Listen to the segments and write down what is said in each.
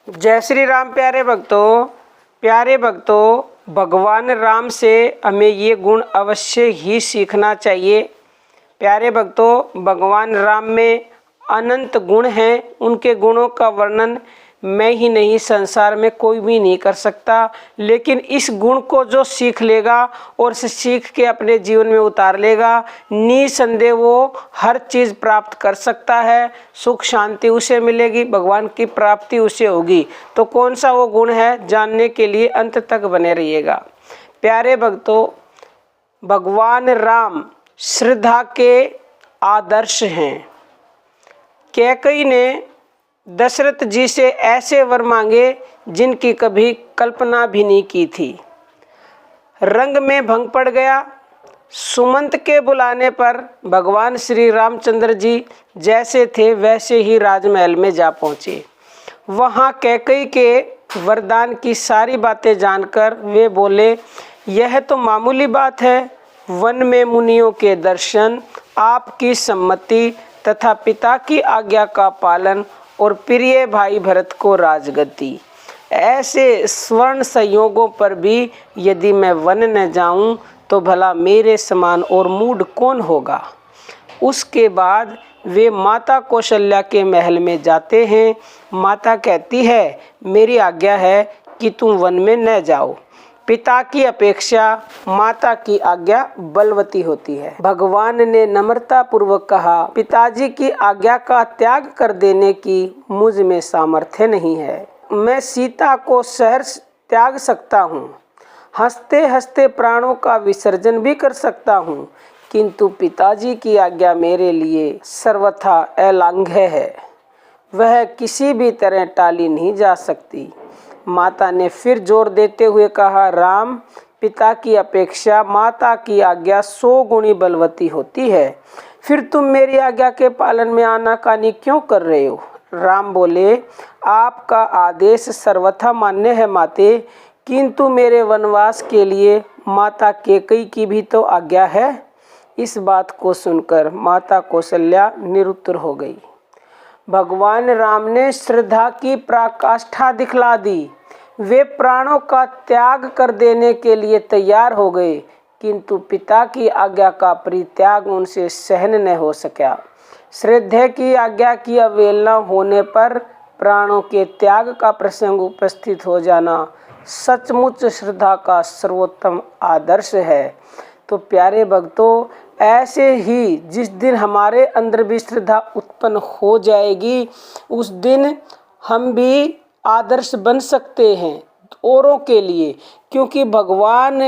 जय श्री राम प्यारे भक्तों, भगवान राम से हमें ये गुण अवश्य ही सीखना चाहिए। प्यारे भक्तों, भगवान राम में अनंत गुण हैं। उनके गुणों का वर्णन मैं ही नहीं, संसार में कोई भी नहीं कर सकता। लेकिन इस गुण को जो सीख लेगा और इसे सीख के अपने जीवन में उतार लेगा, निसंदेह वो हर चीज़ प्राप्त कर सकता है। सुख शांति उसे मिलेगी, भगवान की प्राप्ति उसे होगी। तो कौन सा वो गुण है, जानने के लिए अंत तक बने रहिएगा। प्यारे भक्तों, भगवान राम श्रद्धा के आदर्श हैं। कैकेयी ने दशरथ जी से ऐसे वर मांगे जिनकी कभी कल्पना भी नहीं की थी। रंग में भंग पड़ गया। सुमंत के बुलाने पर भगवान श्री रामचंद्र जी जैसे थे वैसे ही राजमहल में जा पहुँचे। वहाँ कैकेयी के वरदान की सारी बातें जानकर वे बोले, यह तो मामूली बात है। वन में मुनियों के दर्शन, आपकी सम्मति तथा पिता की आज्ञा का पालन और प्रिय भाई भरत को राजगद्दी। ऐसे स्वर्ण संयोगों पर भी यदि मैं वन न जाऊं तो भला मेरे समान और मूढ़ कौन होगा। उसके बाद वे माता कौशल्या के महल में जाते हैं। माता कहती है, मेरी आज्ञा है कि तुम वन में न जाओ। पिता की अपेक्षा माता की आज्ञा बलवती होती है। भगवान ने नम्रता पूर्वक कहा, पिताजी की आज्ञा का त्याग कर देने की मुझ में सामर्थ्य नहीं है। मैं सीता को शहर त्याग सकता हूँ, हंसते हंसते प्राणों का विसर्जन भी कर सकता हूँ, किंतु पिताजी की आज्ञा मेरे लिए सर्वथा अलांघ्य है। वह किसी भी तरह टाली नहीं जा सकती। माता ने फिर जोर देते हुए कहा, राम, पिता की अपेक्षा माता की आज्ञा 100 गुणी बलवती होती है। फिर तुम मेरी आज्ञा के पालन में आनाकानी क्यों कर रहे हो। राम बोले, आपका आदेश सर्वथा मान्य है माते, किंतु मेरे वनवास के लिए माता कैकेयी की भी तो आज्ञा है। इस बात को सुनकर माता कौशल्या निरुत्तर हो गई। भगवान राम ने श्रद्धा की पराकाष्ठा दिखला दी। वे प्राणों का त्याग कर देने के लिए तैयार हो गए, किंतु पिता की आज्ञा का परित्याग उनसे सहन न हो सका। श्रद्धा की आज्ञा की अवहेलना होने पर प्राणों के त्याग का प्रसंग उपस्थित हो जाना सचमुच श्रद्धा का सर्वोत्तम आदर्श है। तो प्यारे भक्तों, ऐसे ही जिस दिन हमारे अंदर भी श्रद्धा उत्पन्न हो जाएगी, उस दिन हम भी आदर्श बन सकते हैं औरों के लिए, क्योंकि भगवान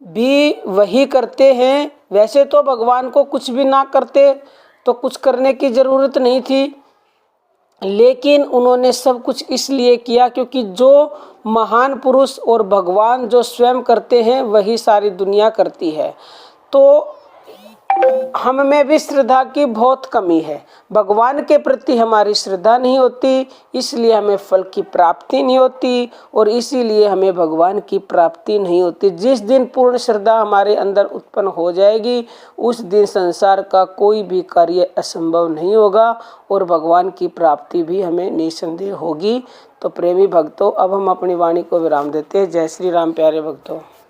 भी वही करते हैं। वैसे तो भगवान को कुछ भी ना करते तो कुछ करने की ज़रूरत नहीं थी, लेकिन उन्होंने सब कुछ इसलिए किया क्योंकि जो महान पुरुष और भगवान जो स्वयं करते हैं वही सारी दुनिया करती है। तो हम में भी श्रद्धा की बहुत कमी है। भगवान के प्रति हमारी श्रद्धा नहीं होती, इसलिए हमें फल की प्राप्ति नहीं होती और इसीलिए हमें भगवान की प्राप्ति नहीं होती। जिस दिन पूर्ण श्रद्धा हमारे अंदर उत्पन्न हो जाएगी, उस दिन संसार का कोई भी कार्य असंभव नहीं होगा और भगवान की प्राप्ति भी हमें निसंदेह होगी। तो प्रेमी भक्तों, अब हम अपनी वाणी को विराम देते हैं। जय श्री राम प्यारे भक्तों।